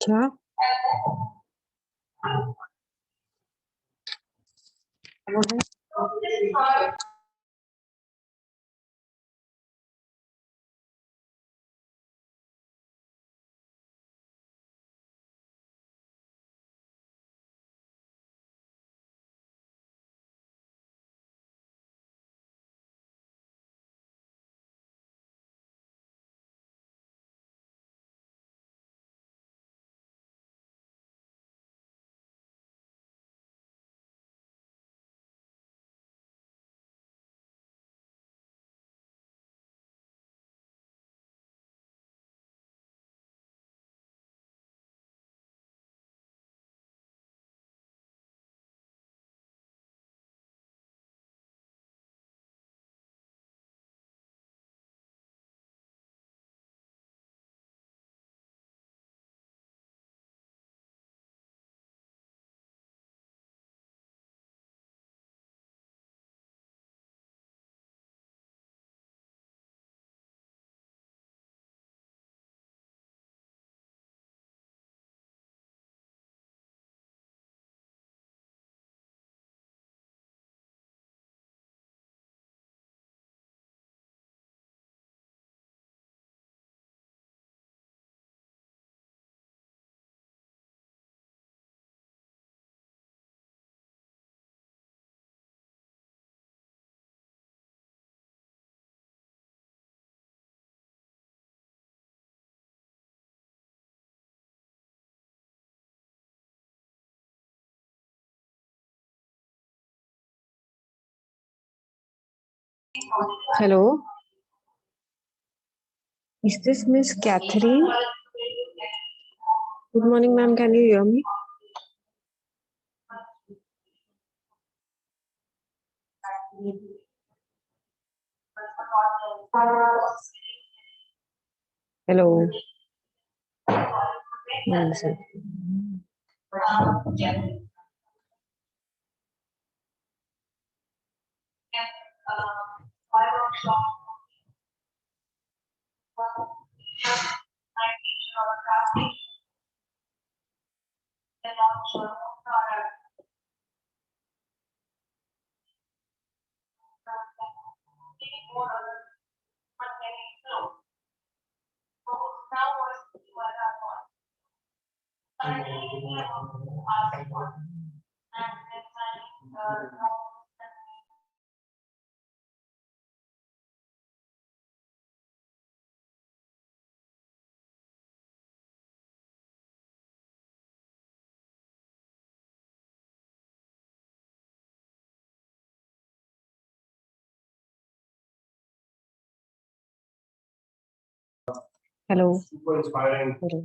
क्या Hello, is this Miss Catherine? Good morning, ma'am. Can you hear me? Hello. One second. Hello. Hello.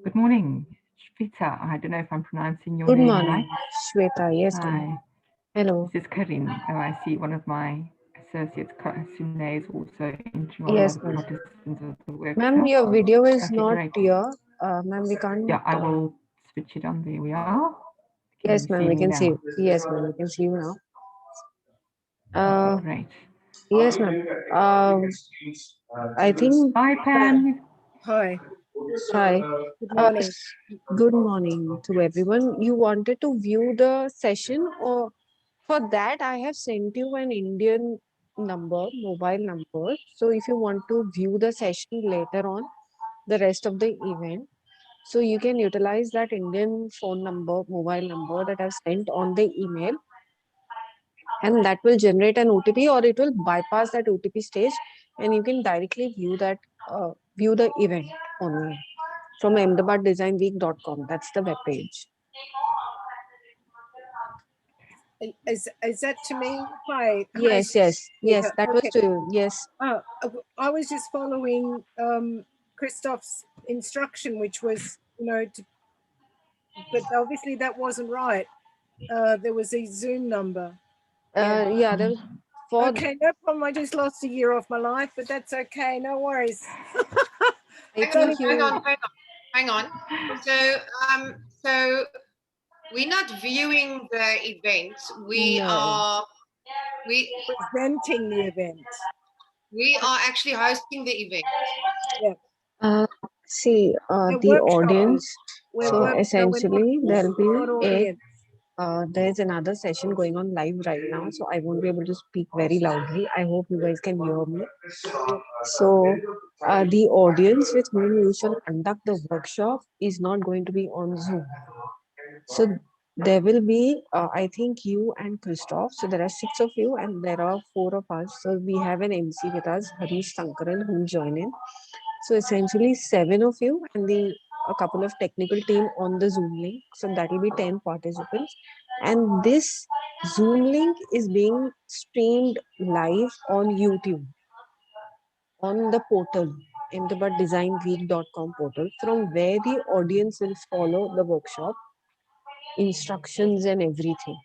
Good morning, Shveta. I don't know if I'm pronouncing your Good name morning, right. Shweta. Yes, Hi, ma'am. Hello. this is Karin. Oh, I see one of my associates, Sune, is also entering on Yes, the ma'am. participants of the Ma'am, workshop. your video is Okay, not great. clear. Ma'am, we can't. Yeah, I will switch it on. There we are. Can Yes, you ma'am, see we me can see. now? Yes, ma'am, we can see you now. Okay, great. Yes, ma'am. I think. Hi, Pam. Hi, Hi. good morning. Good morning to everyone. You wanted to view the session, or for that, I have sent you an Indian number, mobile number. So if you want to view the session later on, the rest of the event, so you can utilize that Indian phone number, mobile number that I've sent on the email, and that will generate an OTP, or it will bypass that OTP stage, and you can directly view the event only from ahmedabaddesignweek.com. That's the web page. Is that to me? Hi. Yes, yes, yes. That was Okay. to you. Yes. I was just following Christoph's instruction, which was, but obviously that wasn't right. There was a Zoom number. Yeah. There was for Okay, no problem. I just lost a year off my life, but that's okay. No worries. I think you. Hang on. So we're not viewing the event. We No. are Presenting the event. actually hosting the event. See, We're the workshoppers. audience. We're So we're not- essentially, there'll not be a audience. there's another session going on live right now, so I won't be able to speak very loudly. I hope you guys can hear me. So, the audience with whom you shall conduct the workshop is not going to be on Zoom. So, there will be, I think, you and Christoph. So, there are 6 of you, and there are 4 of us. So, we have an MC with us, Harish Sankaran, who will join in. So essentially 7 of you and a couple of technical team on the Zoom link. So that will be 10 participants. And this Zoom link is being streamed live on YouTube on the portal, ahmedabaddesignweek.com portal, from where the audience will follow the workshop, instructions and everything.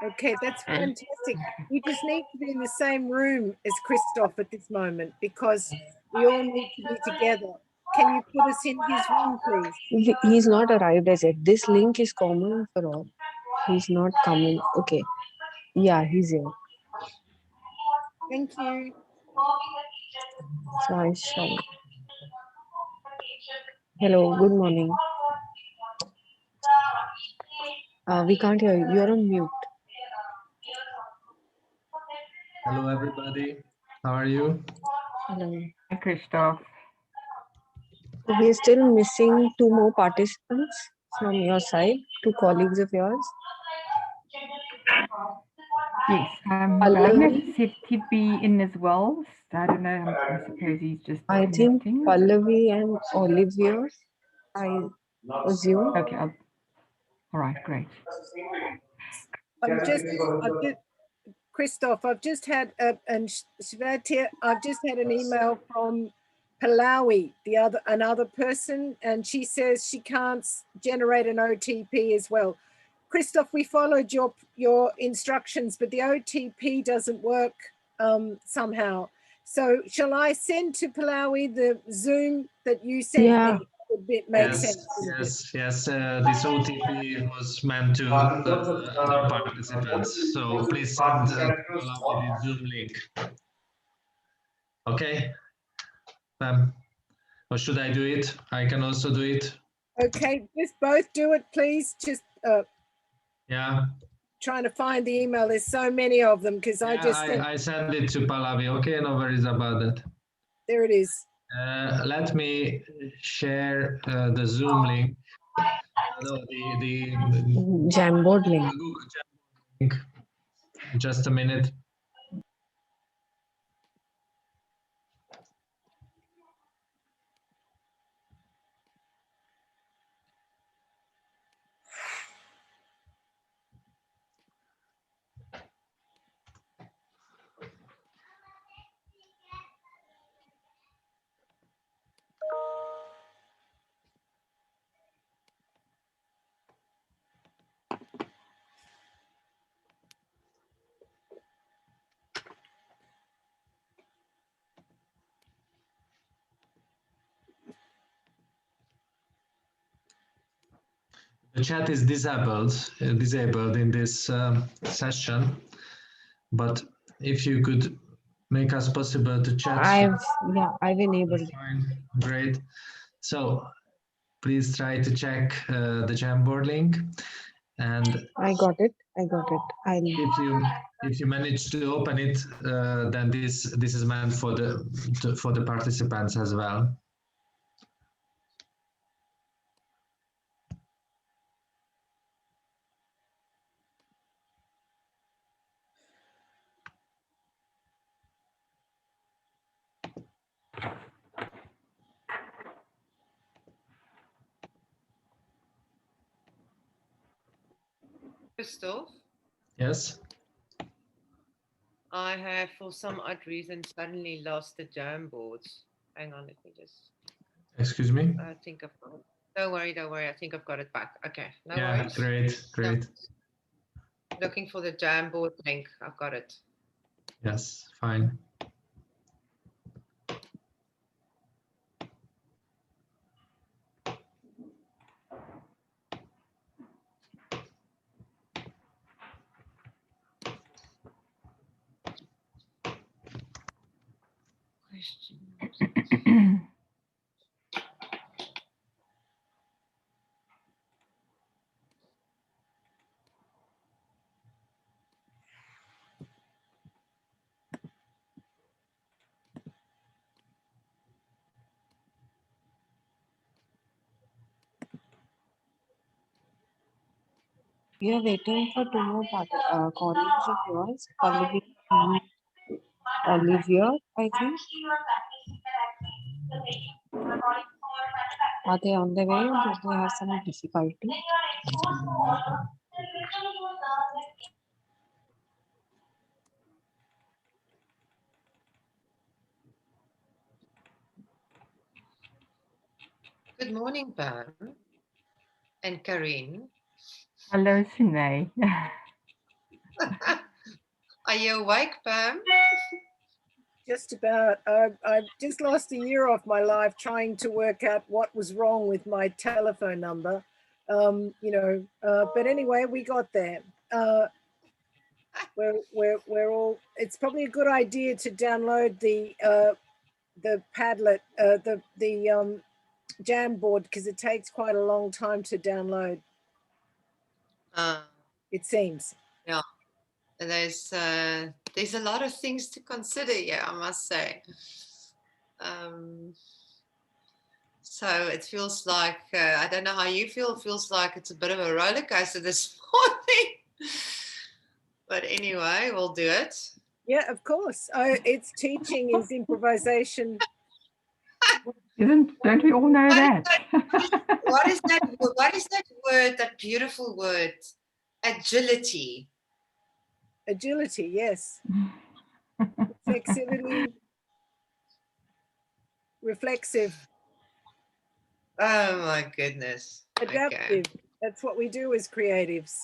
Okay, that's And fantastic. You just need to be in the same room as Christoph at this moment because we all need to be together. Can you put us in his room, please? he's not arrived as yet. This link is common for all. He's not coming. Okay. Yeah, he's here. Thank you. So I shall. Hello, good morning. We can't hear you. You're on mute. Hello, everybody. How are you? Hello. Hi, Christoph. We are still missing 2 more participants from your side, 2 colleagues of yours. Yes, I don't know if Seth be in as well. So I don't know. I suppose he's just I think connecting. Pallavi and Olivia, I assume. Okay. All right. Great. Christoph, I've just had I've just had an email from Palawi, another person, and she says she can't generate an OTP as well. Christoph, we followed your instructions, but the OTP doesn't work somehow. So shall I send to Palawi the Zoom that you sent me? It makes sense. Yes. This OTP was meant to other participants. So please send Pallavi the Zoom link. Okay, or should I do it? I can also do it. Okay, just both do it, please. Just yeah. Trying to find the email. There's so many of them because I send it to Pallavi. Okay, no worries about that. There it is. Let me share the Zoom link. No, the Jamboard link. Google Jamboard link. Just a minute. The chat is disabled in this session, but if you could make us possible to chat, I've enabled. fine, great. So please try to check the Jamboard link, and I got it. I'll. if you manage to open it, then this is meant for the participants as well. Christoph, Yes. I have, for some odd reason, suddenly lost the jam boards. Hang on, let me just. Excuse me. I think I've got it. Don't worry. I think I've got it back. Okay, no Yeah. worries. Great. Looking for the jam board link. I've got it. Yes. Fine. Question. We are waiting for two more colleagues of yours. Olivia, and Olivia, I think. Are they on the way or do they have some difficulty? Good morning, Pam and Karine. Hello, Sinead. Are you awake, Pam? Just about. I've just lost a year off my life trying to work out what was wrong with my telephone number. But anyway, we got there. We're all. It's probably a good idea to download the Padlet, the Jamboard, because it takes quite a long time to download. It seems. Yeah, there's a lot of things to consider here, I must say. So it feels like, I don't know how you feel, it feels like it's a bit of a roller coaster this morning. But anyway, we'll do it. Yeah, of course. It's teaching is improvisation. Don't we all know that? What is that word, that beautiful word? Agility. Agility, yes. Flexibility. Reflexive. Oh my goodness. Adaptive. Okay. That's what we do as creatives.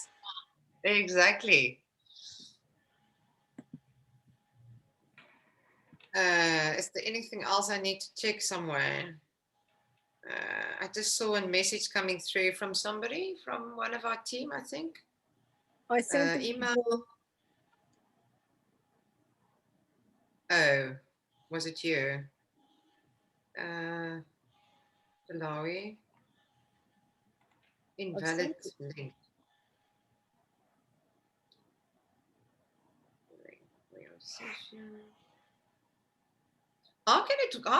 Exactly. Is there anything else I need to check somewhere? I just saw a message coming through from somebody, from one of our team, I think. I sent an email. Oh, was it you? Malawi. Invalid link. How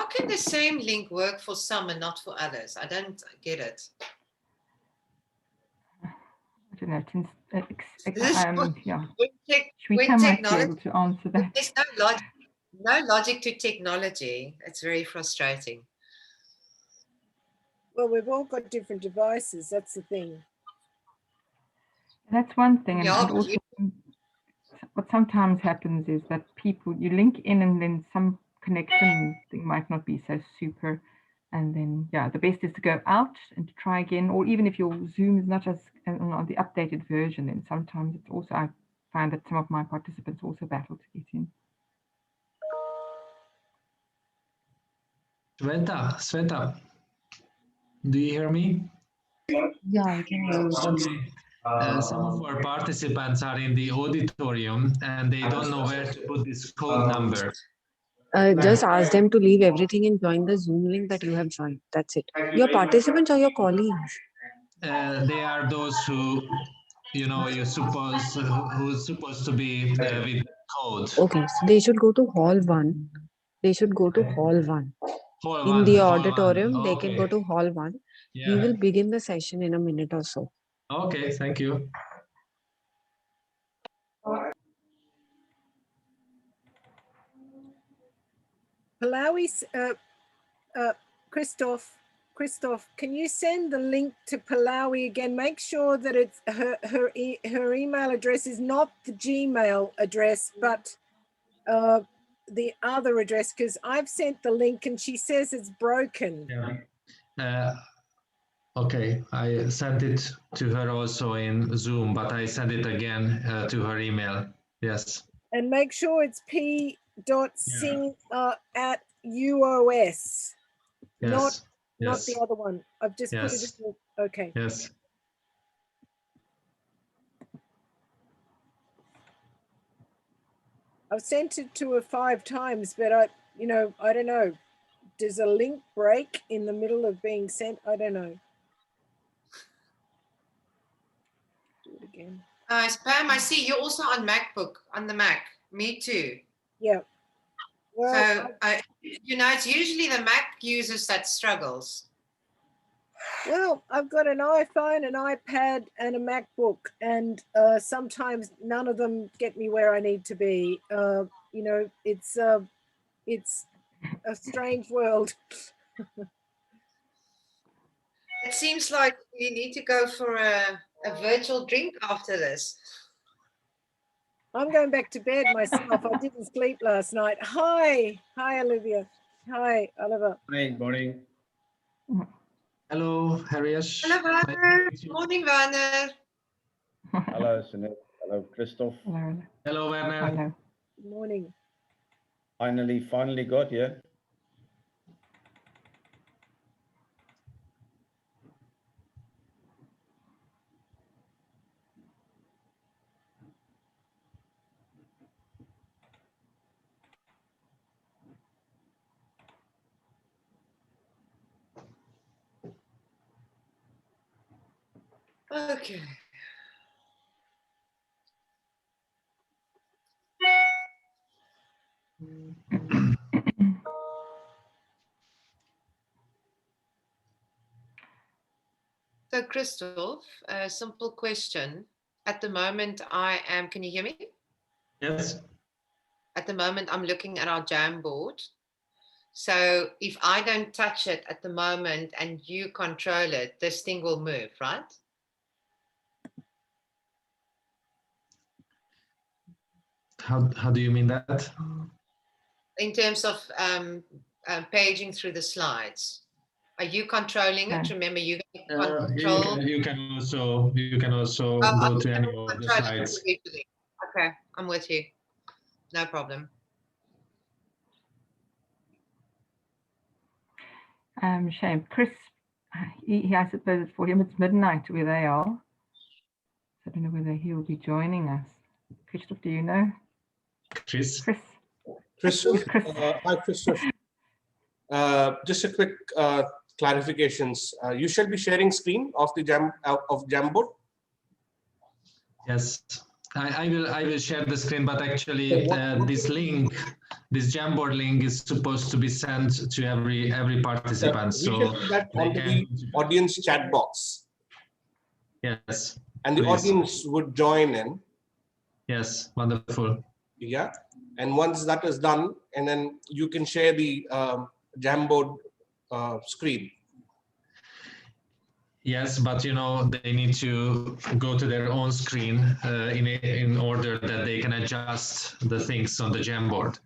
can the same link work for some and not for others? I don't get it. I don't know. Yeah. When might be able to answer that. There's no logic to technology. It's very frustrating. Well, we've all got different devices. That's the thing. That's one thing. Yeah, and also, what sometimes happens is that you link in and then some connection thing might not be so super. And then, yeah, the best is to go out and to try again. Or even if your Zoom is not as on the updated version, then sometimes it's also, I find that some of my participants also battle to get in. Sveta, do you hear me? Yeah, I can hear you. Actually, some of our participants are in the auditorium and they don't know where to put this code number. Just ask them to leave everything and join the Zoom link that you have joined. That's it. Your participants or your colleagues? They are those who, you know, who's supposed to be with code. Okay, so they should go to hall 1. They should go to hall 1. Hall In one, the hall one. auditorium, they can Okay. go to hall 1. We Yeah. will begin the session in a minute or so. Okay, thank you. Pallawi, Christoph, can you send the link to Pallawi again? Make sure that it's her email address is not the Gmail address, but the other address, because I've sent the link and she says it's broken. Yeah. Okay, I sent it to her also in Zoom, but I sent it again to her email. Yes. And make sure it's p.sing at UOS, not Yes. the other one. I've just put it Yes. in the, okay. Yes. I've sent it to her 5 times, but I don't know. Does a link break in the middle of being sent? I don't know. Do it again. Pam, I see you're also on MacBook, on the Mac. Me too. Yeah. Well, So, it's usually the Mac users that struggles. well, I've got an iPhone, an iPad, and a MacBook, and sometimes none of them get me where I need to be. It's a strange world. It seems like you need to go for a virtual drink after this. I'm going back to bed myself. I didn't sleep last night. Hi, Olivia. Hi, Oliver. Hi, morning. Hello, Harriet. Hello, Werner. Morning, Werner. Hello, Sunil. Hello, Christoph. Hello. Hello, Werner. Hello. Good morning. Finally got here. Okay. So, Christoph, a simple question. At the moment, can you hear me? Yes. At the moment, I'm looking at our Jamboard. So if I don't touch it at the moment and you control it, this thing will move, right? How do you mean that? In terms of paging through the slides. Are you controlling it? Remember, you control. You can also go to any of the slides. Okay, I'm with you. No problem. Shame. Chris, I suppose for him it's midnight where they are. So I don't know whether he will be joining us. Christoph, do you know? Chris. Christoph, Chris. hi, Christoph. Just a quick clarifications. You shall be sharing screen of the Jamboard. Yes, I will share the screen, but actually this link, this Jamboard link, is supposed to be sent to every participant. We can put that on the audience chat box. Yes. And the audience would join in. Yes, wonderful. Yeah, and once that is done, and then you can share the Jamboard screen. Yes, but they need to go to their own screen in order that they can adjust the things on the Jamboard.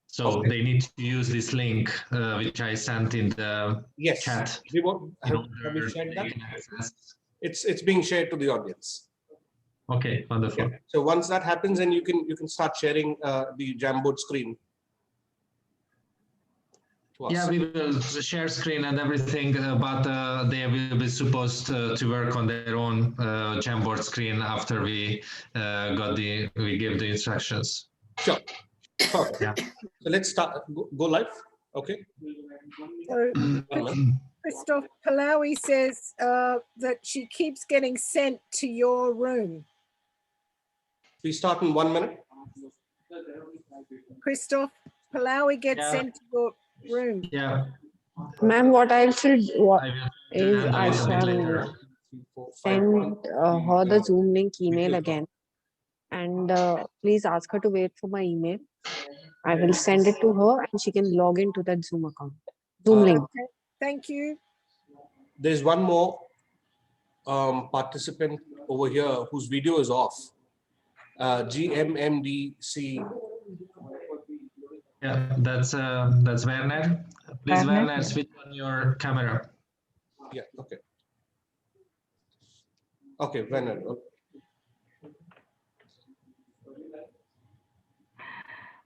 So they need to use this link, which I sent in the chat. Have we shared that? It's being shared to the audience. Okay, wonderful. Yeah. So once that happens, then you can start sharing the Jamboard screen. to us? Yeah, we will share screen and everything, but they will be supposed to work on their own Jamboard screen after we give the instructions. Sure. Perfect. Yeah. So let's start. Go live. Okay. So 1 minute. Christoph Palawi says that she keeps getting sent to your room. We start in 1 minute. Christoph Palawi gets Yeah. sent to your room. Yeah, Ma'am, what I should what I will is handle I it a bit shall later. 3, 4, 5. send her the Zoom link email again, and please ask her to wait for my email. I will send it to her, and she can log into that Zoom account. Zoom link. Okay, thank you. There's one more participant over here whose video is off. GMMDC. Yeah, that's Werner. Please, Werner? Werner, switch on your camera. Yeah. Okay. Okay, Werner.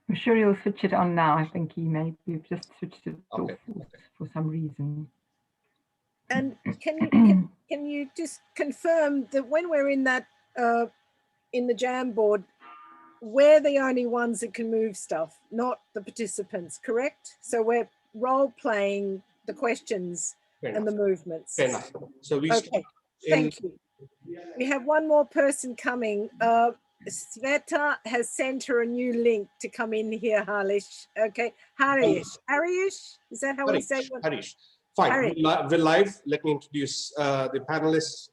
I'm sure he'll switch it on now. I think he maybe just switched it Okay, off for some reason. And can you just confirm that when we're in that in the Jamboard, we're the only ones that can move stuff, not the participants, correct? So we're role playing the questions Fair and the enough. movements. Fair enough. So we Okay, start in, thank you. We have one more person coming. Sveta has sent her a new link to come in here, Harish. Okay, Harish. Harish? Is that how we say it? Harish. Fine. Harish. We're live. Let me introduce the panelists.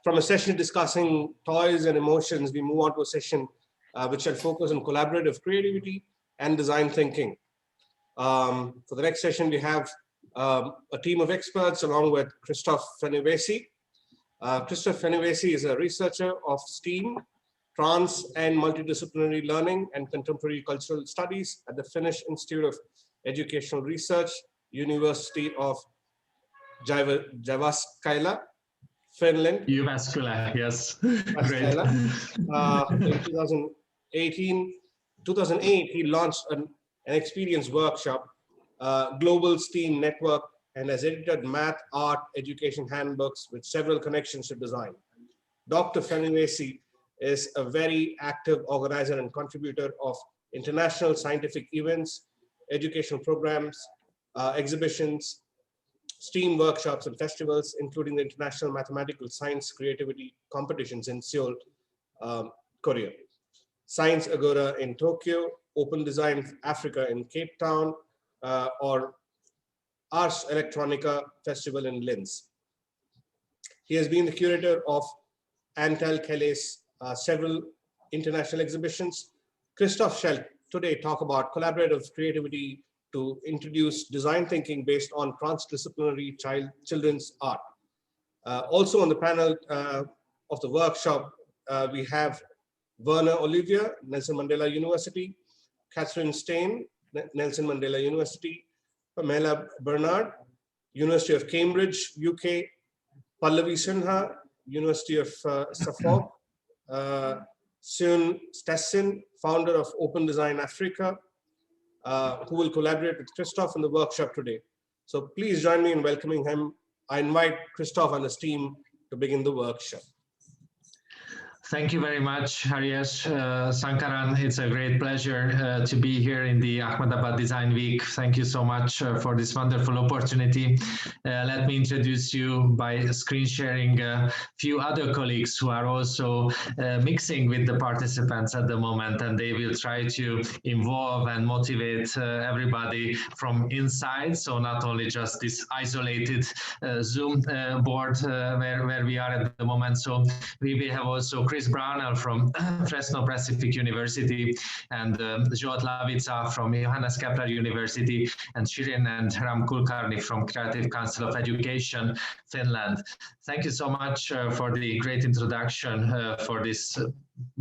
From a session discussing toys and emotions, we move on to a session which shall focus on collaborative creativity and design thinking. For the next session, we have a team of experts along with Christoph Fenivesi. Christoph Fenivesi is a researcher of STEAM, trans and multidisciplinary learning and contemporary cultural studies at the Finnish Institute of Educational Research, University of Jyväskylä, Finland. Jyväskylä, yes. Great. In 2008, he launched an experience workshop, Global STEAM Network, and has edited math, art, education handbooks with several connections to design. Dr. Fenivesi is a very active organizer and contributor of international scientific events, educational programs, exhibitions, STEAM workshops and festivals, including the International Mathematical Science Creativity Competitions in Seoul, Korea, Science Agora in Tokyo, Open Design Africa in Cape Town, or Ars Electronica Festival in Linz. He has been the curator of Antal Kelly's several international exhibitions. Christoph shall today talk about collaborative creativity to introduce design thinking based on transdisciplinary children's art. Also on the panel of the workshop, we have Werner Olivia, Nelson Mandela University, Catherine Stein, Nelson Mandela University, Pamela Bernard, University of Cambridge, UK, Pallavi Sinha, University of Suffolk, Sun Stessin, founder of Open Design Africa, who will collaborate with Christoph in the workshop today. So please join me in welcoming him. I invite Christoph and his team to begin the workshop. Thank you very much, Harish Sankaran. It's a great pleasure to be here in the Ahmedabad Design Week. Thank you so much for this wonderful opportunity. Let me introduce you by screen sharing a few other colleagues who are also mixing with the participants at the moment, and they will try to involve and motivate everybody from inside. So not only just this isolated Zoom board where we are at the moment. So we will have also Chris Brownell from Fresno Pacific University and Joat Lavica from Johannes Kepler University and Shirin and Ram Kulkarni from Creative Council of Education, Finland. Thank you so much for the great introduction for this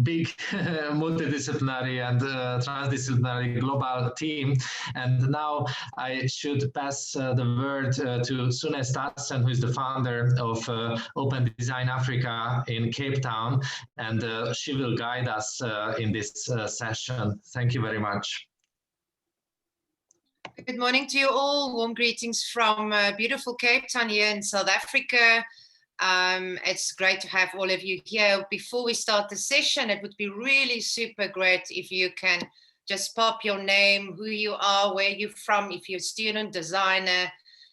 big multidisciplinary and transdisciplinary global team. And now I should pass the word to Sune Stassen, who is the founder of Open Design Africa in Cape Town, and she will guide us in this session. Thank you very much. Good morning to you all. Warm greetings from beautiful Cape Town here in South Africa. It's great to have all of you here. Before we start the session, it would be really super great if you can just pop your name, who you are, where you're from, if you're a student, designer,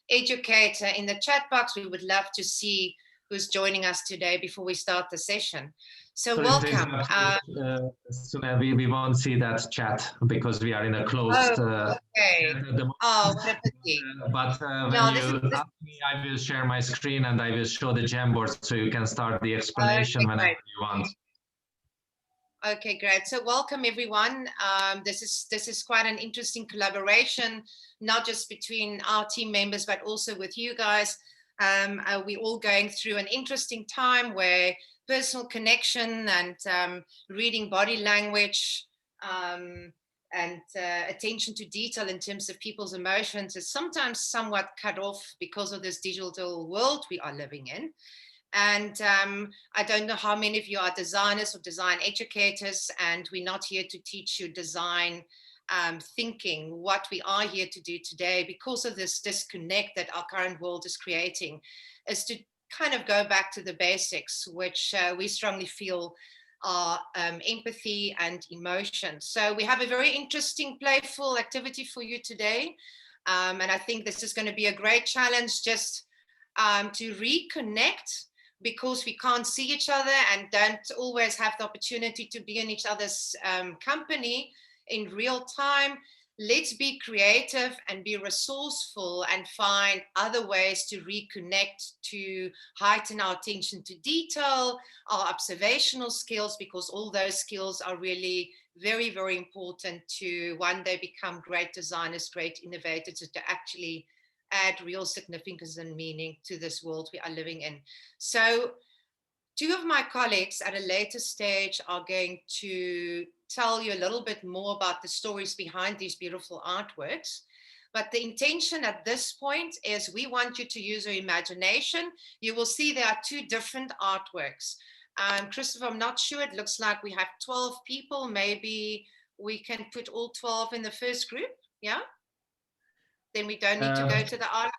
educator in the chat box. We would love to see who's joining us today before we start the session. So Sorry to welcome. interrupt, Sune, we won't see that chat because we are in a closed Okay. chat at the moment. Oh, what a pity. But when No, you ask me, I will share my screen and I will show the Jamboard so you can start the explanation Okay, whenever great. you want. Okay, great. So welcome everyone. This is quite an interesting collaboration, not just between our team members, but also with you guys. We're all going through an interesting time where personal connection and reading body language and attention to detail in terms of people's emotions is sometimes somewhat cut off because of this digital world we are living in. And I don't know how many of you are designers or design educators, and we're not here to teach you design thinking. What we are here to do today, because of this disconnect that our current world is creating, is to kind of go back to the basics, which we strongly feel are empathy and emotion. So we have a very interesting, playful activity for you today. And I think this is going to be a great challenge just to reconnect, because we can't see each other and don't always have the opportunity to be in each other's company in real time. Let's be creative and be resourceful and find other ways to reconnect, to heighten our attention to detail, our observational skills, because all those skills are really very, very important to one day become great designers, great innovators, to actually add real significance and meaning to this world we are living in. So two of my colleagues at a later stage are going to tell you a little bit more about the stories behind these beautiful artworks. But the intention at this point is we want you to use your imagination. You will see there are two different artworks. Christopher, I'm not sure. It looks like we have 12 people. Maybe we can put all 12 in the first group. Yeah? Then we don't need to go to the artwork.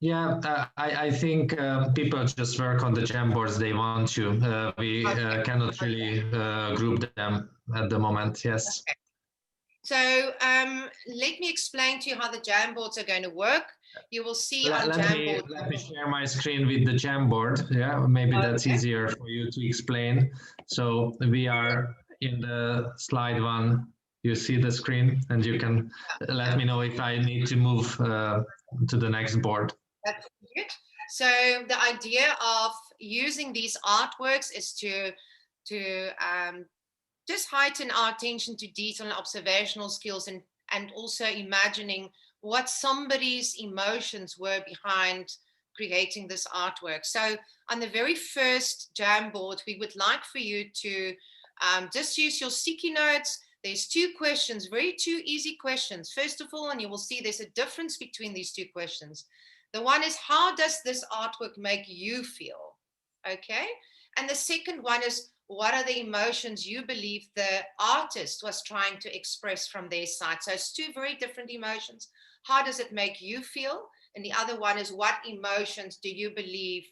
Yeah, I think people just work on the Jamboards they want to. We cannot really group them at the moment, yes. Okay. So let me explain to you how the Jamboards are going to work. You will see on Jamboard. Let me share my screen with the Jamboard. Yeah, maybe that's easier for you to explain. So we are in the slide one. You see the screen and you can let me know if I need to move to the next board. That's good. So the idea of using these artworks is to just heighten our attention to detail and observational skills, and also imagining what somebody's emotions were behind creating this artwork. So on the very first Jamboard, we would like for you to just use your sticky notes. There's two questions, two easy questions. First of all, and you will see there's a difference between these two questions. The one is, how does this artwork make you feel? Okay. And the second one is, what are the emotions you believe the artist was trying to express from their side? So it's two very different emotions. How does it make you feel? And the other one is, what emotions do you believe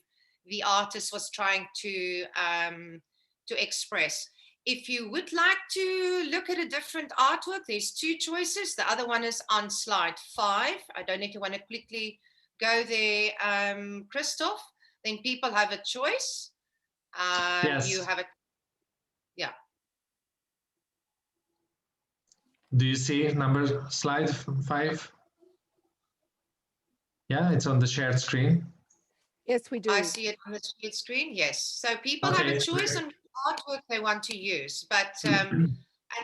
the artist was trying to express? If you would like to look at a different artwork, there's two choices. The other one is on slide 5. I don't know if you want to quickly go there, Christoph. Then people have a choice. Yes. You have a, yeah. Do you see slide 5? Yeah, it's on the shared screen. Yes, we do. I see it on the shared screen. Yes. So people have a choice on artwork they want to use, but and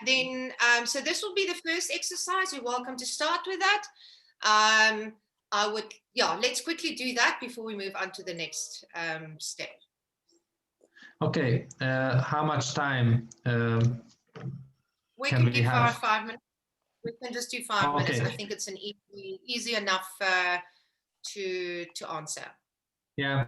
then so this will be the first exercise. You're welcome to start with that. Let's quickly do that before we move on to the next step. Okay, how much time We can can give have? 5 minutes. We can just do 5 minutes. I think it's an easy enough to answer. Yeah,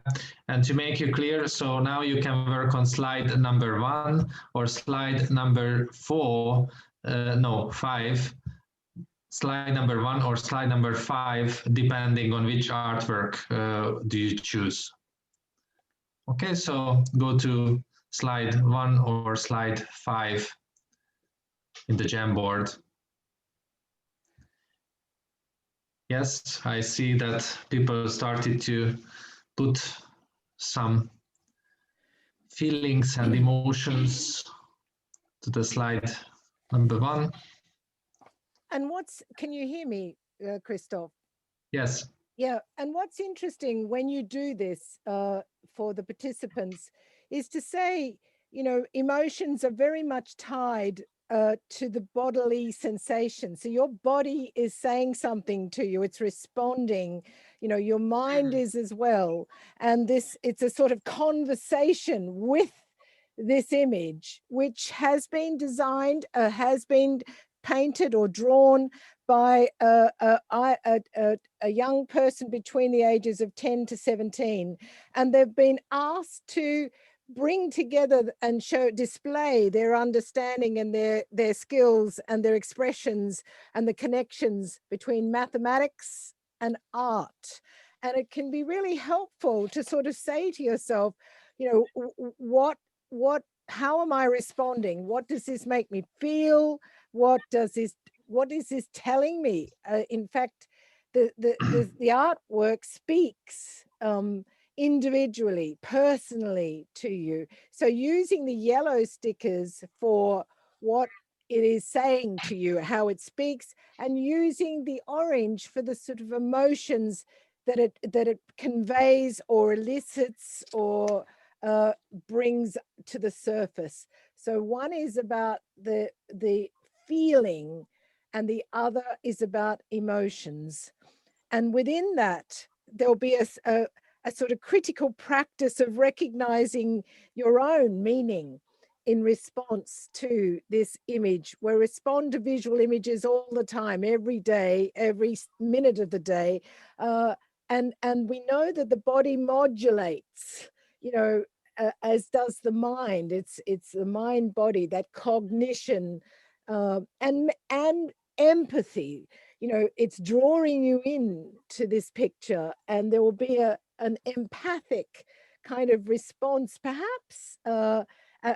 and to make you clear, so now you can work on slide number 1 or slide number 4, no, 5. slide number 1 or slide number 5, depending on which artwork do you choose. Okay, so go to slide 1 or slide 5 in the Jamboard. Yes, I see that people started to put some feelings and emotions to the slide number 1. And can you hear me, Christoph? Yes. Yeah, and what's interesting when you do this for the participants is to say, you know, emotions are very much tied to the bodily sensation. So your body is saying something to you, it's responding, you know, your mind is as well. And it's a sort of conversation with this image, which has been designed, has been painted or drawn by a young person between the ages of 10 to 17. And they've been asked to bring together and display their understanding and their skills and their expressions and the connections between mathematics and art. And it can be really helpful to sort of say to yourself, you know, how am I responding? What does this make me feel? What is this telling me? In fact, the artwork speaks individually, personally to you. So using the yellow stickers for what it is saying to you, how it speaks, and using the orange for the sort of emotions that it conveys or elicits or brings to the surface. So one is about the feeling and the other is about emotions. And within that, there'll be a sort of critical practice of recognizing your own meaning in response to this image. We respond to visual images all the time, every day, every minute of the day. And we know that the body modulates, you know, as does the mind. It's the mind body, that cognition and empathy. You know, it's drawing you in to this picture, and there will be an empathic kind of response, perhaps,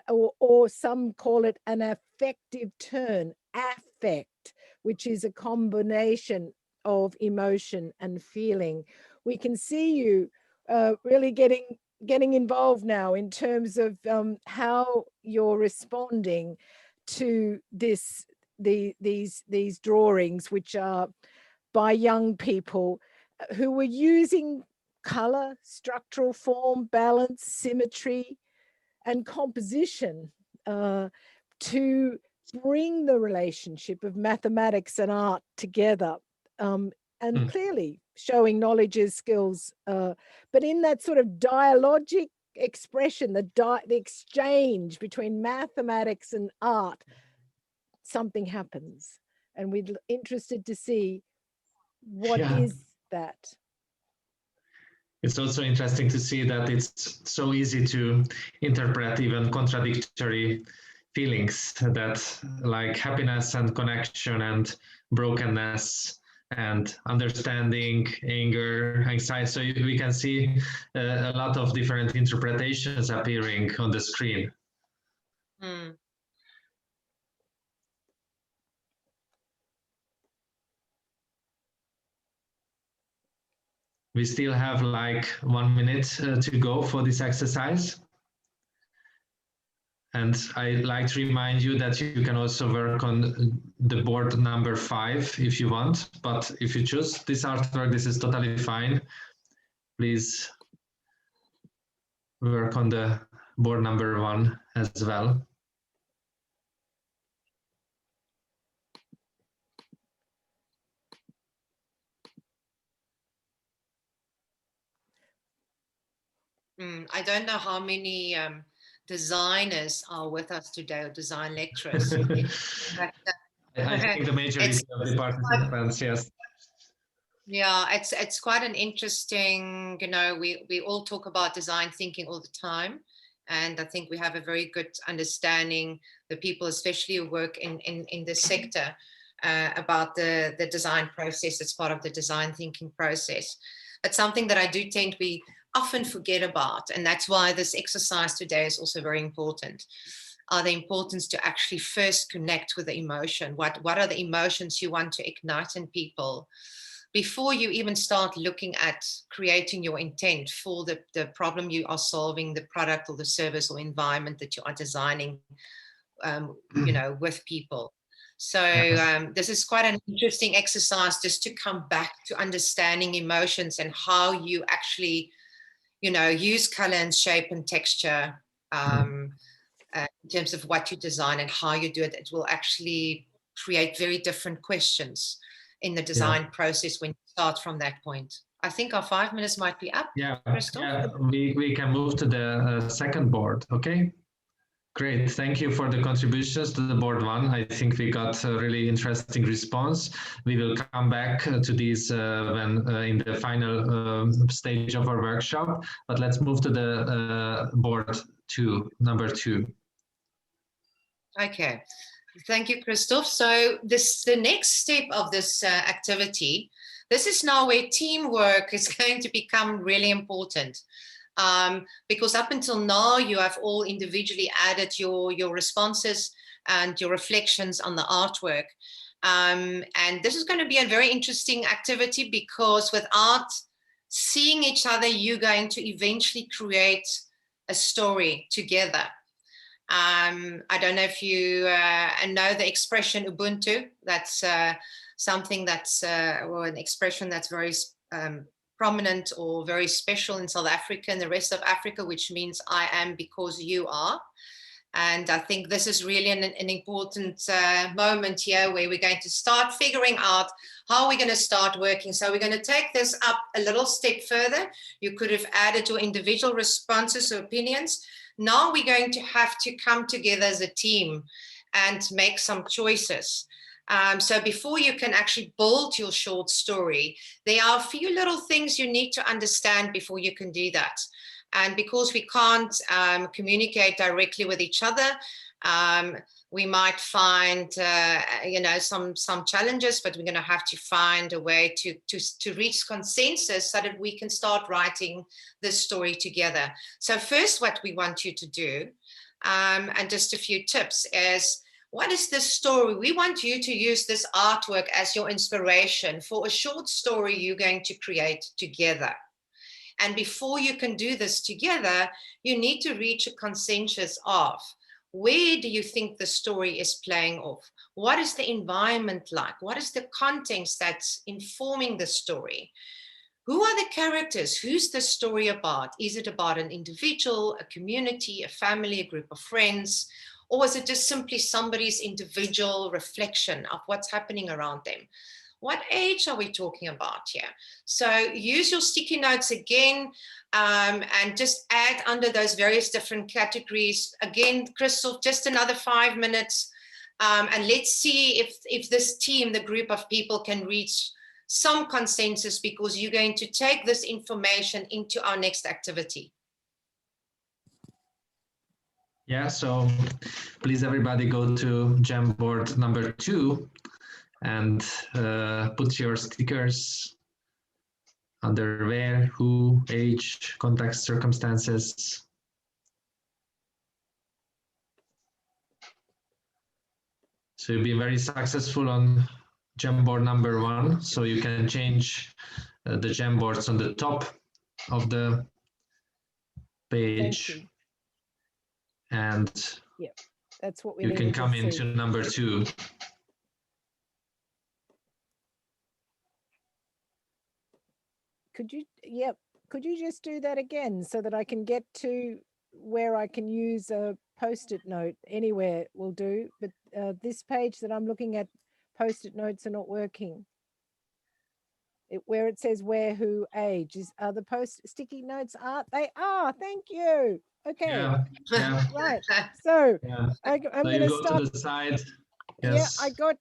or some call it an affective turn, affect, which is a combination of emotion and feeling. We can see you really getting involved now in terms of how you're responding to these drawings, which are by young people who were using color, structural form, balance, symmetry, and composition to bring the relationship of mathematics and art together, and clearly showing knowledge, skills, but in that sort of dialogic expression, the exchange between mathematics and art, something happens. And we're interested to see what is that. It's also interesting to see that it's so easy to interpret even contradictory feelings, that like happiness and connection and brokenness and understanding, anger, anxiety. So we can see a lot of different interpretations appearing on the screen. We still have like 1 minute to go for this exercise. And I'd like to remind you that you can also work on the board number 5 if you want, but if you choose this artwork, this is totally fine. Please work on the board number 1 as well. I don't know how many designers are with us today, or design lecturers. I think the majority of the participants, yes. Yeah, it's quite an interesting, you know, we all talk about design thinking all the time. And I think we have a very good understanding, the people especially who work in this sector. about the design process. It's part of the design thinking process. But something that I do tend we often forget about, and that's why this exercise today is also very important, are the importance to actually first connect with the emotion. What are the emotions you want to ignite in people before you even start looking at creating your intent for the problem you are solving, the product or the service or environment that you are designing, with people. So this is quite an interesting exercise just to come back to understanding emotions and how you actually, use color and shape and texture in terms of what you design and how you do it. It will actually create very different questions in the design process when you start from that point. I think our 5 minutes might be up. Christoph? We can move to the second board. Okay. Great, thank you for the contributions to the board one. I think we got a really interesting response. We will come back to these when in the final stage of our workshop, but let's move to the board number two. Okay, thank you, Christoph. So the next step of this activity, this is now where teamwork is going to become really important. Because up until now, you have all individually added your responses and your reflections on the artwork. And this is going to be a very interesting activity because without seeing each other, you're going to eventually create a story together. I don't know if you know the expression Ubuntu. That's something that's, or an expression that's very prominent or very special in South Africa and the rest of Africa, which means I am because you are. And I think this is really an important moment here where we're going to start figuring out how we're going to start working. So we're going to take this up a little step further. You could have added your individual responses or opinions. Now we're going to have to come together as a team and make some choices. So before you can actually build your short story, there are a few little things you need to understand before you can do that. And because we can't communicate directly with each other, we might find, some challenges, but we're going to have to find a way to reach consensus so that we can start writing this story together. So first, what we want you to do, and just a few tips, is what is this story? We want you to use this artwork as your inspiration for a short story you're going to create together. And before you can do this together, you need to reach a consensus of where do you think the story is playing off? What is the environment like? What is the context that's informing the story? Who are the characters? Who's the story about? Is it about an individual, a community, a family, a group of friends? Or is it just simply somebody's individual reflection of what's happening around them? What age are we talking about here? So use your sticky notes again and just add under those various different categories. Again, Christoph, just another 5 minutes. And let's see if this team, the group of people, can reach some consensus, because you're going to take this information into our next activity. Yeah, so please everybody go to Jamboard number 2 and put your stickers under where, who, age, context, circumstances. So you've been very successful on Jamboard number 1, so you can change the Jamboards on the top of the page. And that's what we you can needed to come see. into number 2. Could you just do that again so that I can get to where I can use a post-it note? Anywhere will do, but this page that I'm looking at, post-it notes are not working. Where it says where, who, age, are the sticky notes art? They are. Thank you. Okay. Yeah. Right. So Yeah. I'm So going you to go start. to the side. Yeah, Yes. I got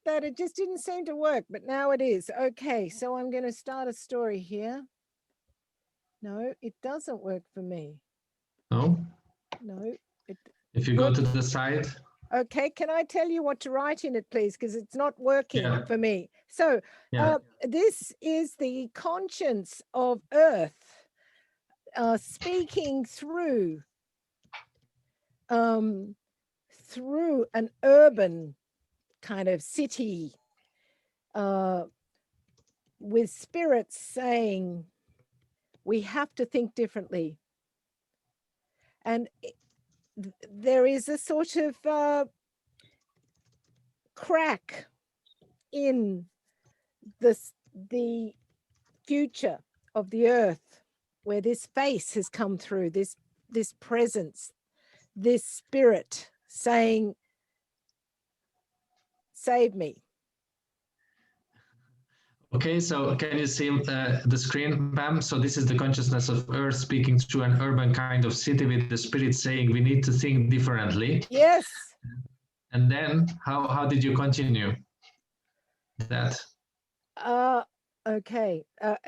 that. It just didn't seem to work, but now it is. Okay, so I'm going to start a story here. No, it doesn't work for me. No. No. If you go to the side. Okay, can I tell you what to write in it, please? Because it's not working Yeah. for me. So Yeah. this is the conscience of Earth speaking through through an urban kind of city with spirits saying we have to think differently. And there is a sort of crack in the future of the earth where this face has come through, this presence, this spirit saying, save me. Okay, so can you see the screen, Pam? So this is the consciousness of Earth speaking through an urban kind of city with the spirit saying we need to think differently. Yes. And then how did you continue that? Okay.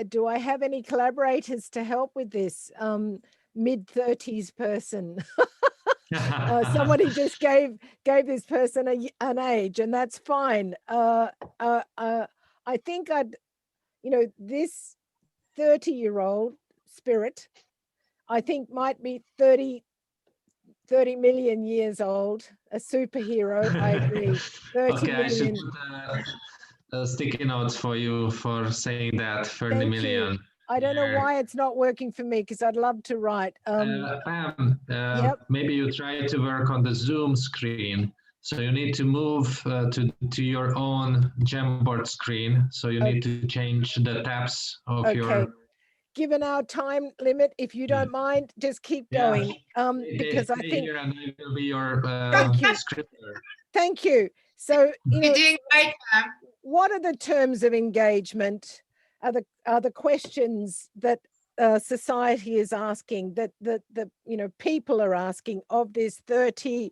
Do I have any collaborators to help with this? Mid-30s person. Somebody just gave this person an age, and that's fine. I think this 30-year-old spirit, I think might be 30 million years old, a superhero. I agree. 30 okay, million. I should put sticky notes for you for saying that 30 Thank million. you. I don't know why it's not working for me because I'd love to write. Pam, Yep. maybe you try to work on the Zoom screen. So you need to move to your own Jamboard screen. So you need to change the tabs of Okay. your. Given our time limit, if you don't mind, just keep going. Because I stay think here and I will be your Thank you. scripter. Thank you. So You're doing great, Pam. what are the terms of engagement? Are the questions that society is asking, that people are asking of this 30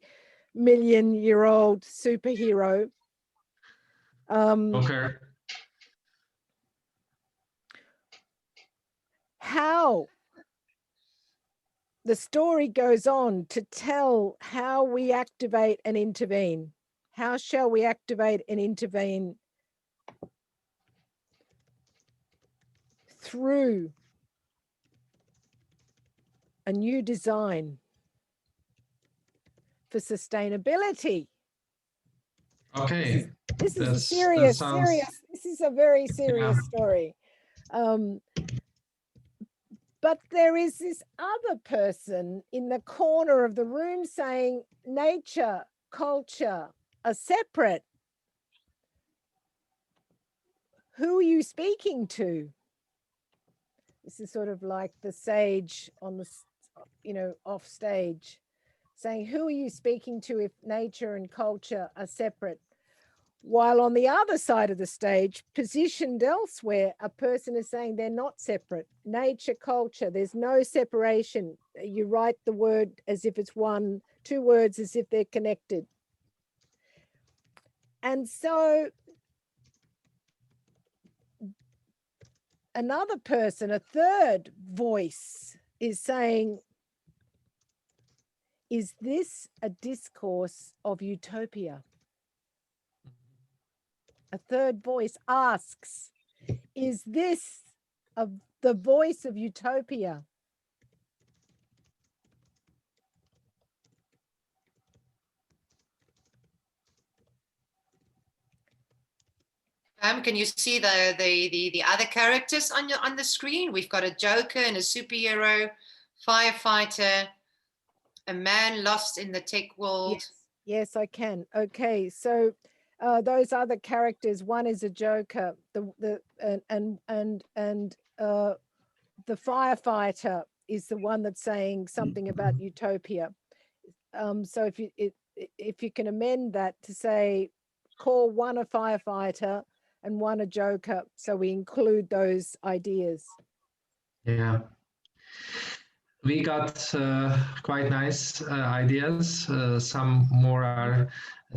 million year old superhero? Okay. How the story goes on to tell how we activate and intervene. How shall we activate and intervene through a new design for sustainability? Okay. This is a serious. This is a very serious story. But there is this other person in the corner of the room saying nature, culture are separate. Who are you speaking to? This is sort of like the sage on the, off stage, saying, who are you speaking to if nature and culture are separate? While on the other side of the stage, positioned elsewhere, a person is saying they're not separate. Nature, culture, there's no separation. You write the word as if it's one, two words as if they're connected. And so another person, a third voice is saying, is this a discourse of utopia? A third voice asks, is this the voice of utopia? Can you see the other characters on the screen? We've got a Joker and a superhero, firefighter, a man lost in the tech world. Yes, I can. Okay, so those other characters. One is a Joker. The firefighter is the one that's saying something about utopia. So if you can amend that to say, call one a firefighter and one a Joker, so we include those ideas. Yeah. We got quite nice ideas. Some more are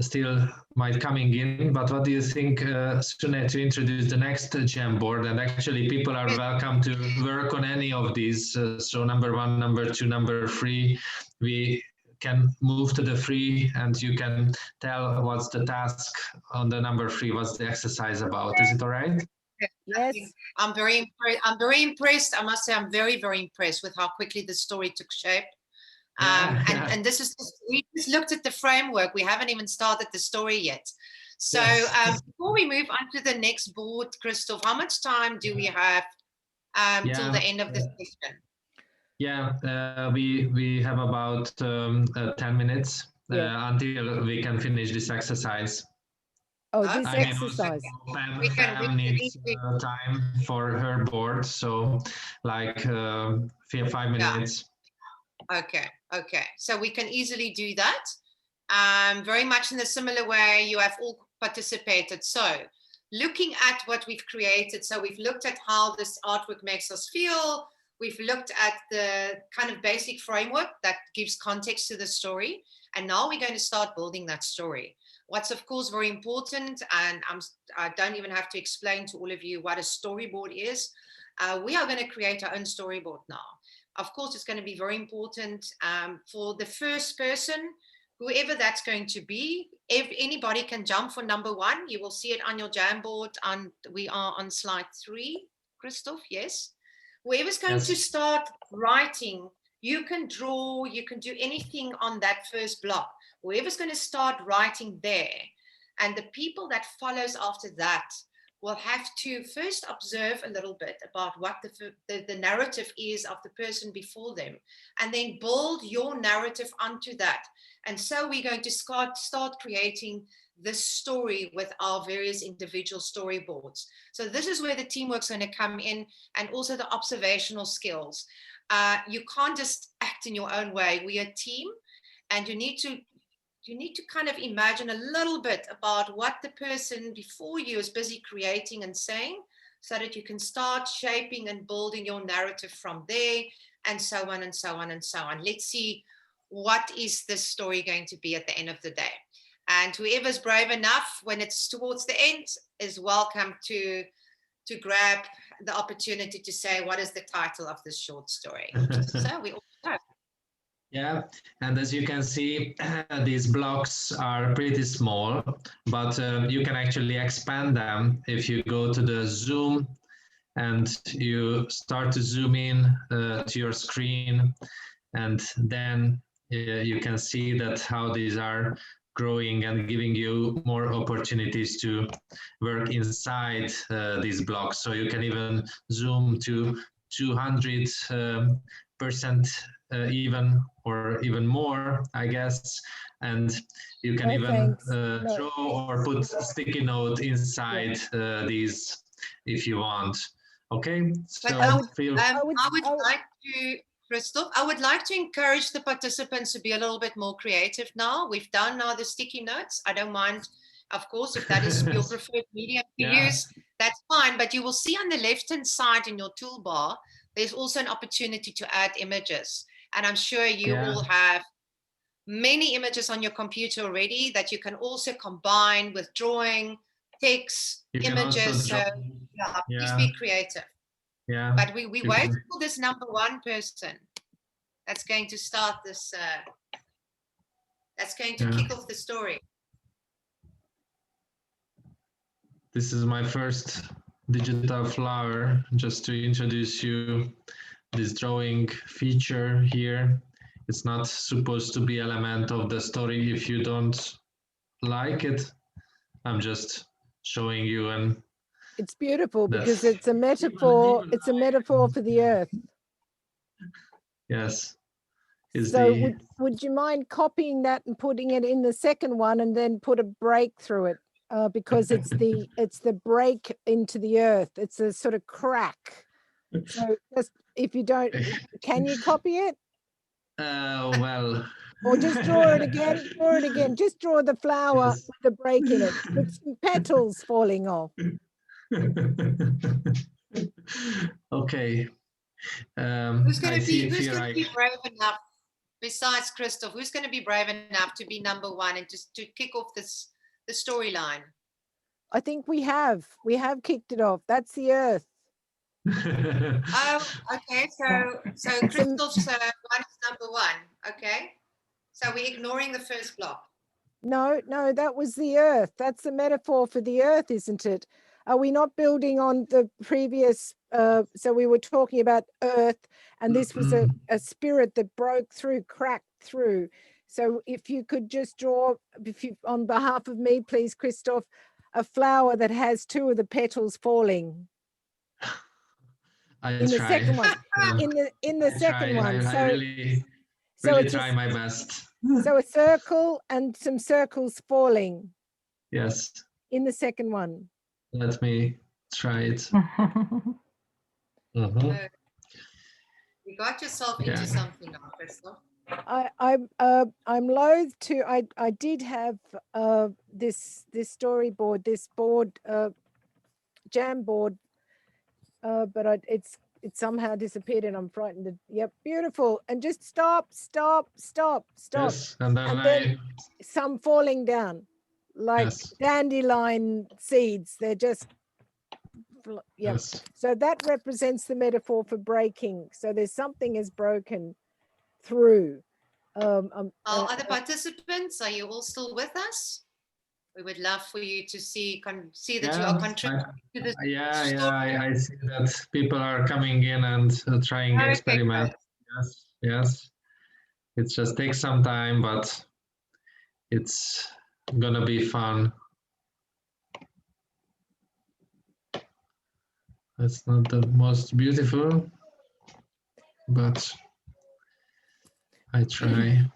still might coming in, but what do you think, Sune, to introduce the next Jamboard? And actually people are welcome to work on any of these. So number 1, number 2, number 3. We can move to the 3 and you can tell what's the task on the number 3, what's the exercise about. Is it all right? Yes. I'm very impressed. I'm very impressed. I must say, I'm very, very impressed with how quickly the story took shape. And this is we just looked at the framework. We haven't even started the story yet. So Yes. before we move on to the next board, Christoph, how much time do we have till the end of the session? Yeah, we have about 10 minutes until we can finish this exercise. Oh, this Okay. exercise. Pam, We can needs easily- time for her board, so like 5 minutes. Okay, okay. So we can easily do that. Very much in a similar way, you have all participated. So looking at what we've created, so we've looked at how this artwork makes us feel. We've looked at the kind of basic framework that gives context to the story. And now we're going to start building that story. What's of course very important, and I don't even have to explain to all of you what a storyboard is. We are going to create our own storyboard now. Of course, it's going to be very important for the first person, whoever that's going to be. If anybody can jump for number 1, you will see it on your Jamboard. We are on slide 3, Christoph, yes? Whoever's going to start writing, you can draw, you can do anything on that first block. Whoever's going to start writing there, and the people that follows after that will have to first observe a little bit about what the narrative is of the person before them, and then build your narrative onto that. And so we're going to start creating this story with our various individual storyboards. So this is where the teamwork's going to come in, and also the observational skills. You can't just act in your own way. We are a team, and you need to kind of imagine a little bit about what the person before you is busy creating and saying, so that you can start shaping and building your narrative from there, and so on and so on and so on. Let's see, what is this story going to be at the end of the day? And whoever's brave enough when it's towards the end is welcome to grab the opportunity to say, what is the title of this short story? So we all know. Yeah, and as you can see, these blocks are pretty small, but you can actually expand them if you go to the zoom and you start to zoom in to your screen, and then you can see that how these are growing and giving you more opportunities to work inside these blocks. So you can even zoom to 200% even, or even more, I guess. And you can even draw or put sticky note inside these if you want. Okay, so I would like to encourage the participants to be a little bit more creative now. We've done now the sticky notes. I don't mind, of course, if that is your preferred medium to use, that's fine. But you will see on the left-hand side in your toolbar, there's also an opportunity to add images. And I'm sure you all have many images on your computer already that you can also combine with drawing, text, images. So please be creative. Yeah. But we wait for this number 1 person that's going to start this, that's going to kick off the story. This is my first digital flower, just to introduce you this drawing feature here. It's not supposed to be element of the story if you don't like it. I'm just showing you, and it's beautiful because it's a metaphor. It's a metaphor for the earth. Yes. So would you mind copying that and putting it in the second one, and then put a break through it, because it's the break into the earth. It's a sort of crack. So just, if you don't, can you copy it? Well. Or just draw it again. Draw it again. Just draw the flower with a break in it, with some petals falling off. Okay. Who's going to be brave enough, besides Christoph? Who's going to be brave enough to be number 1 and just to kick off the storyline? I think we have kicked it off. That's the earth. Oh, okay. So Christoph's one is number 1. Okay. So we're ignoring the first block. No, that was the earth. That's the metaphor for the earth, isn't it? Are we not building on the previous? So we were talking about earth, and this was a spirit that broke through, cracked through. So if you could just draw, on behalf of me, please, Christoph, a flower that has two of the petals falling. I In the try. second one. Yeah. In the I second try. one. I really so really it's try my best. so a circle and some circles falling Yes. in the second one. Let me try it. Mhm. You got yourself Yeah. into something now, Crystal. I'm loath to. I did have this storyboard, this board, jam board, but it's somehow disappeared, and I'm frightened. Yep, beautiful. And just stop. Yes, and then then some falling down, like yes. dandelion seeds. They're just. Yep. Yes. So that represents the metaphor for breaking. So there's something is broken through. Our other participants, are you all still with us? We would love for you to see that you are contributing to this. I see that people are coming in and trying Okay, experiments. Yes. It just takes some time, but it's gonna be fun. It's not the most beautiful, but I try.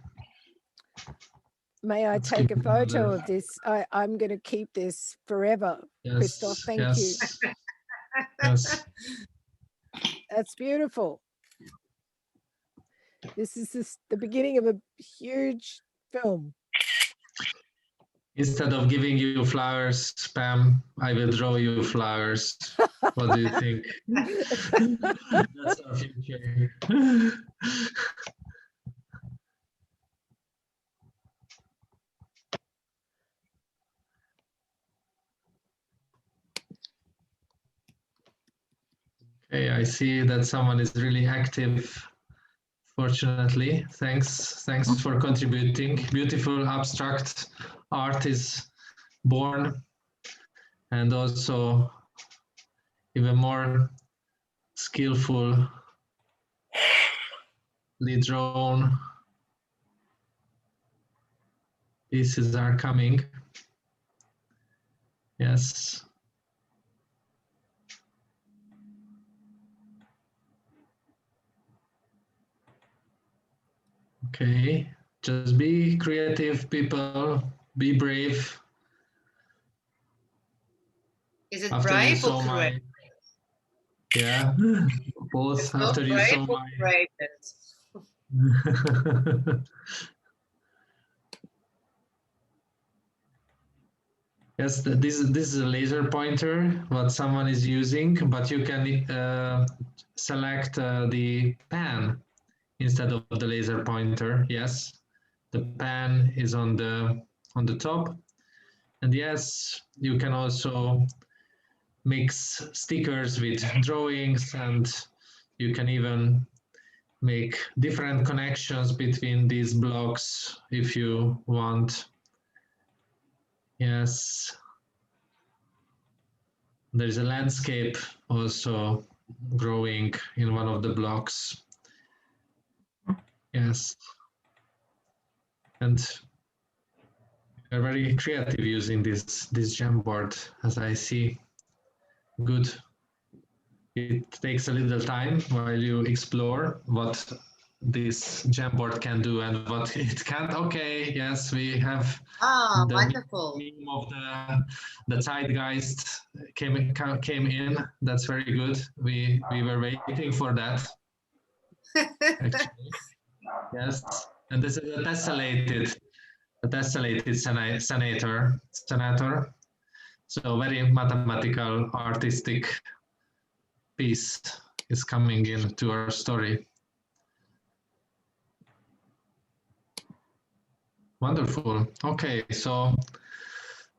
May I Let's take a keep photo another- of this? I'm going to keep this forever. Christoph, thank you. Yes. That's beautiful. This is the beginning of a huge film. Instead of giving you flowers, Pam, I will draw you flowers. What do you think? That's our future. Okay, I see that someone is really active. Fortunately, thanks for contributing. Beautiful abstract art is born, and also even more skillfully drawn pieces are coming. Yes. Okay, just be creative, people. Be brave. Is it After you brave saw or my, correct? yeah, both. It's not After you brave saw or my. courageous. Yes, this is a laser pointer what someone is using, but you can select the pen instead of the laser pointer. Yes, the pen is on the top, and yes, you can also mix stickers with drawings, and you can even make different connections between these blocks if you want. Yes. There's a landscape also growing in one of the blocks. Yes. And they're very creative using this Jamboard, as I see. Good. It takes a little time while you explore what this Jamboard can do and what it can't. Okay, yes, we have the wonderful. meme of the zeitgeist came in. That's very good. We were waiting for that. Actually. Yes, and this is a tessellated senator. So very mathematical, artistic piece is coming into our story. Wonderful. Okay, so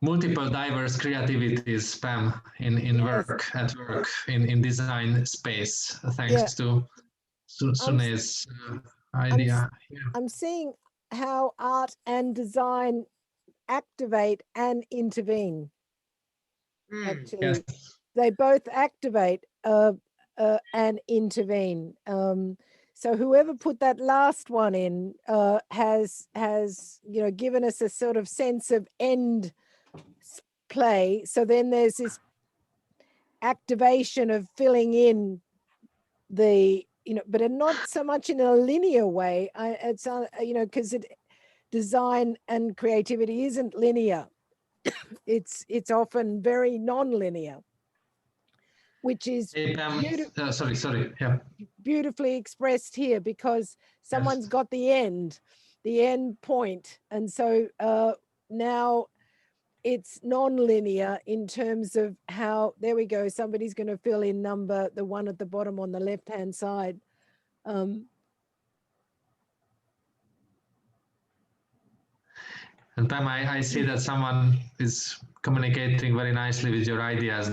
multiple diverse creativities, Pam, in work, at work, in design space, thanks to Sune's idea. I'm seeing how art and design activate and intervene. Actually, they both activate and intervene. So whoever put that last one in has given us a sort of sense of end play. So then there's this activation of filling in the but not so much in a linear way. It's because design and creativity isn't linear. It's often very non-linear, which is sorry. Yeah. beautifully expressed here, because someone's got the end point, and so now it's non-linear in terms of how, there we go, somebody's going to fill in the one at the bottom on the left hand side. And Pam, I see that someone is communicating very nicely with your ideas.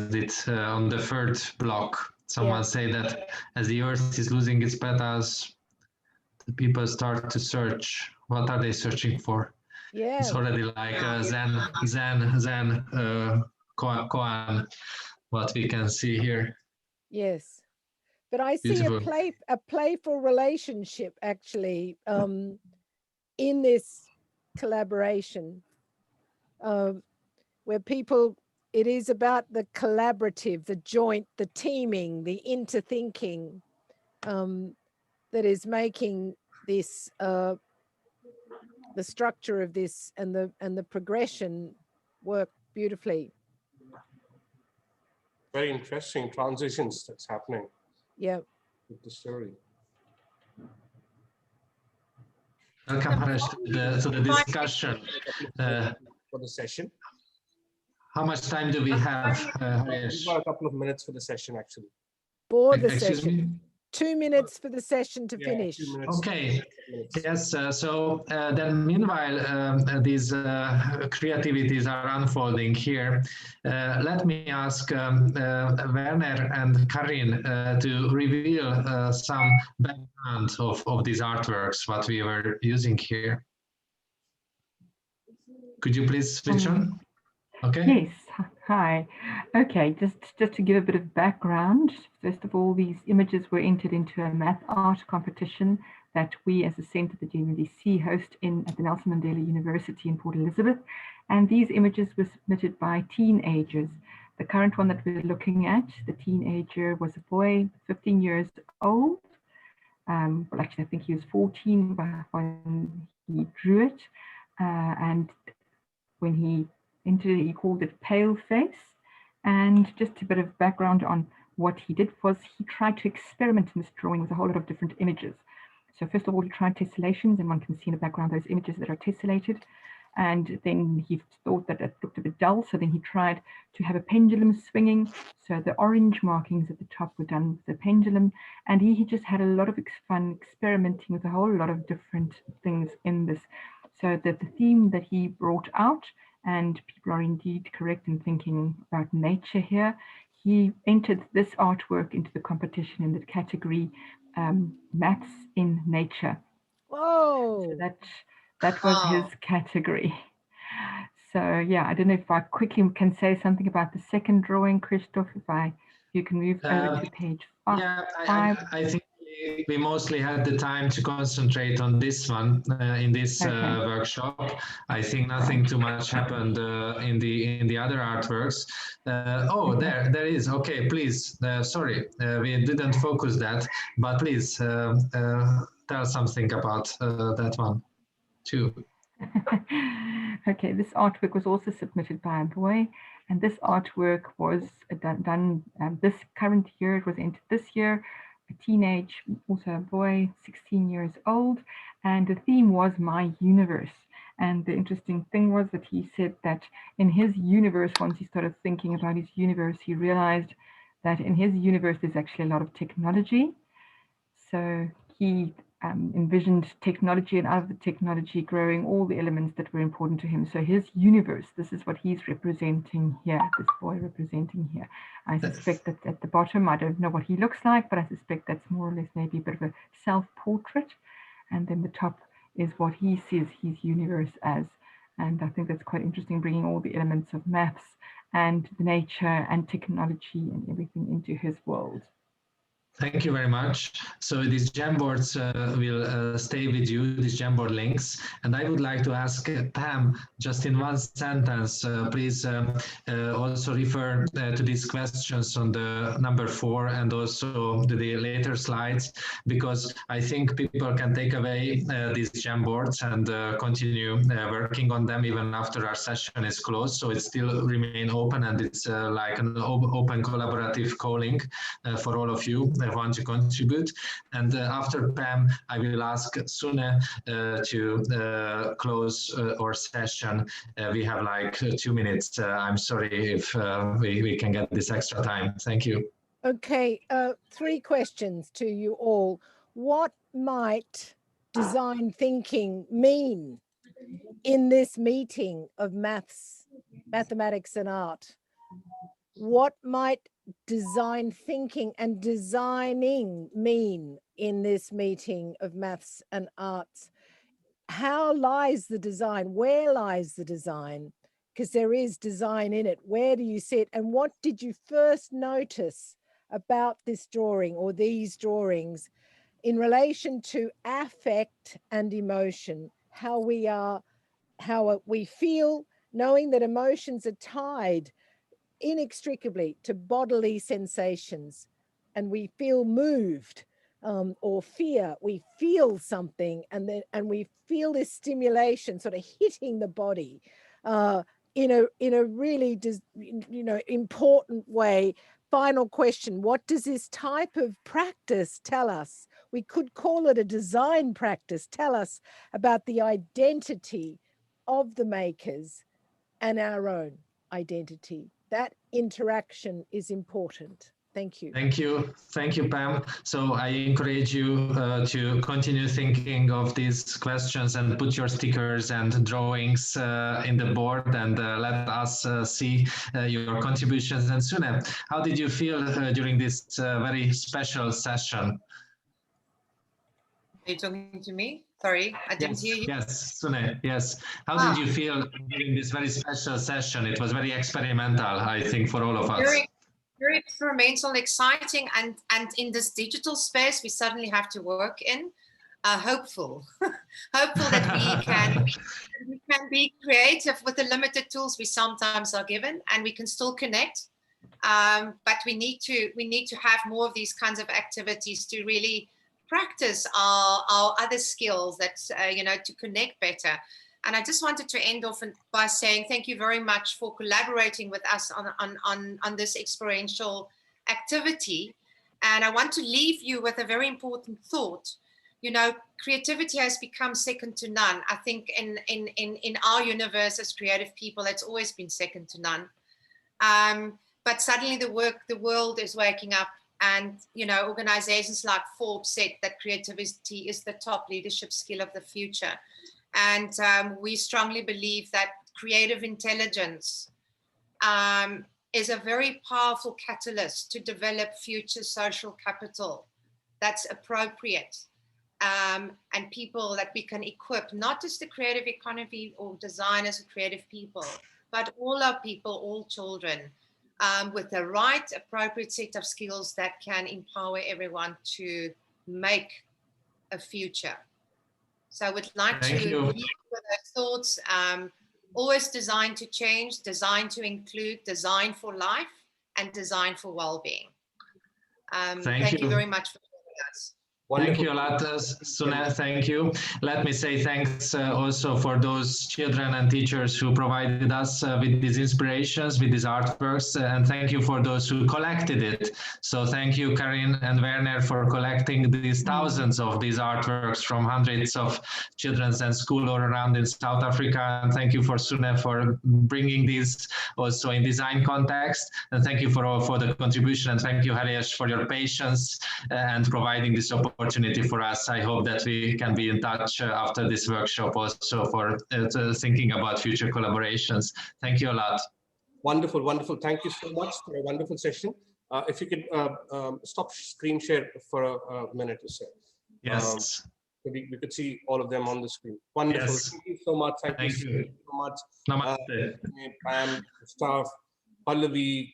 On the third block, someone say that as the earth is losing its petals, the people start to search. What are they searching for? Yeah, it's already like Zen koan, what we can see here. Yes, but I see Beautiful. a playful relationship actually in this collaboration, where it is about the collaborative, the joint, the teaming, the interthinking that is making this the structure of this and the progression work beautifully. Very interesting transitions that's happening. Yeah. With the story. Welcome, Harish, to the discussion. For the session. How much time do we have, Harish? We've got a couple of minutes for the session, actually. For the Excuse session. me? 2 minutes for the session to finish. 2 minutes. Okay. Yes. So then, meanwhile, these creativities are unfolding here. Let me ask Werner and Karin to reveal some background of these artworks, what we were using here. Could you please switch on? Okay. Yes. Hi. Okay, just to give a bit of background, first of all, these images were entered into a math art competition that we as a centre, the GMDC, host at the Nelson Mandela University in Port Elizabeth. And these images were submitted by teenagers. The current one that we're looking at, the teenager was a boy, 15 years old. Well, actually, I think he was 14 when he drew it. And when he entered it, he called it Pale Face. And just a bit of background on what he did was he tried to experiment in this drawing with a whole lot of different images. So first of all, he tried tessellations, and one can see in the background those images that are tessellated. And then he thought that it looked a bit dull, so then he tried to have a pendulum swinging. So the orange markings at the top were done with the pendulum, and he just had a lot of fun experimenting with a whole lot of different things in this. So that the theme that he brought out, and people are indeed correct in thinking about nature here, he entered this artwork into the competition in the category Maths in Nature. Whoa! So that was his category. So yeah, I don't know if I quickly can say something about the second drawing, Christoph, if you can move over to page 5. Yeah, I think we mostly had the time to concentrate on this one in this workshop. I think nothing too much happened in the other artworks. There is. Okay, please. Sorry, we didn't focus that, but please tell something about that one too. Okay, this artwork was also submitted by a boy, and this artwork was done this current year. It was entered this year. A teenage, also a boy, 16 years old, and the theme was My Universe. And the interesting thing was that he said that in his universe, once he started thinking about his universe, he realized that in his universe there's actually a lot of technology. So he envisioned technology, and out of the technology growing all the elements that were important to him. So his universe, this is what he's representing here, this boy representing here. I suspect that at the bottom, I don't know what he looks like, but I suspect that's more or less maybe a bit of a self-portrait. And then the top is what he sees his universe as. And I think that's quite interesting, bringing all the elements of maths and the nature and technology and everything into his world. Thank you very much. So these Jamboards will stay with you, these Jamboard links. And I would like to ask Pam, just in one sentence, please also refer to these questions on the number 4 and also the later slides, because I think people can take away these Jamboards and continue working on them even after our session is closed. So it still remain open, and it's like an open collaborative calling for all of you want to contribute. And after Pam, I will ask Sune to close our session. We have like 2 minutes. I'm sorry if we can get this extra time. Thank you. Okay, 3 questions to you all. What might design thinking mean in this meeting of mathematics and art? What might design thinking and designing mean in this meeting of maths and arts? How lies the design? Where lies the design? Because there is design in it. Where do you see it? And what did you first notice about this drawing or these drawings in relation to affect and emotion? How we feel, knowing that emotions are tied inextricably to bodily sensations, and we feel moved or fear. We feel something, and we feel this stimulation sort of hitting the body in a really important way. Final question: what does this type of practice tell us? We could call it a design practice. Tell us about the identity of the makers and our own identity. That interaction is important. Thank you. Thank you. Thank you, Pam. So I encourage you to continue thinking of these questions and put your stickers and drawings in the board, and let us see your contributions. And Sune, how did you feel during this very special session? Are you talking to me? Sorry, I didn't hear you. Yes, Sune, yes. How did you feel during this very special session? It was very experimental, I think, for all of us. Very experimental, exciting, and in this digital space we suddenly have to work in. Hopeful that we can be creative with the limited tools we sometimes are given, and we can still connect. But we need to have more of these kinds of activities to really practice our other skills that to connect better. And I just wanted to end off by saying thank you very much for collaborating with us on this experiential activity. And I want to leave you with a very important thought. Creativity has become second to none. I think in our universe as creative people, it's always been second to none. But suddenly the world is waking up, and organizations like Forbes said that creativity is the top leadership skill of the future. And we strongly believe that creative intelligence is a very powerful catalyst to develop future social capital that's appropriate, and people that we can equip, not just the creative economy or designers or creative people, but all our people, all children, with the right appropriate set of skills that can empower everyone to make a future. So I would like to leave with those thoughts. Always designed to change, designed to include, design for life, and design for well-being. Thank you very much for joining us. Wonderful. Thank you a lot, Sune. Thank you. Let me say thanks also for those children and teachers who provided us with these inspirations, with these artworks, and thank you for those who collected it. So thank you, Karin and Werner, for collecting these thousands of these artworks from hundreds of children and schools all around in South Africa. And thank you for Sune for bringing these also in design context. And thank you for the contribution. And thank you, Harish, for your patience and providing this opportunity for us. I hope that we can be in touch after this workshop also for thinking about future collaborations. Thank you a lot. Wonderful, wonderful. Thank you so much for a wonderful session. If you could stop screen share for a minute or so. Yes. So we could see all of them on the screen. Wonderful. Yes. Thank you so much. Thank Thank you you. so much. Namaste. Pam, staff, Pallavi,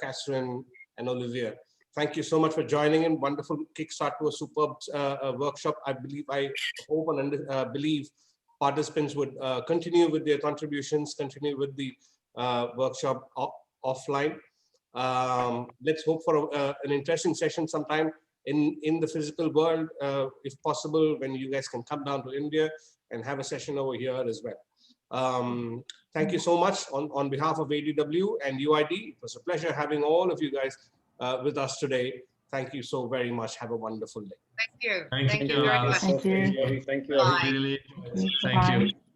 Catherine, and Olivia. Thank you so much for joining in. Wonderful kickstart to a superb workshop. I hope and believe participants would continue with their contributions, continue with the workshop offline. Let's hope for an interesting session sometime in the physical world, if possible, when you guys can come down to India and have a session over here as well. Thank you so much on behalf of ADW and UID. It was a pleasure having all of you guys with us today. Thank you so very much. Have a wonderful day. Thank you. Thank Thank you, you very Lars. much. Thank you. Thank you. Bye. Really, Thank you. thank you. Bye.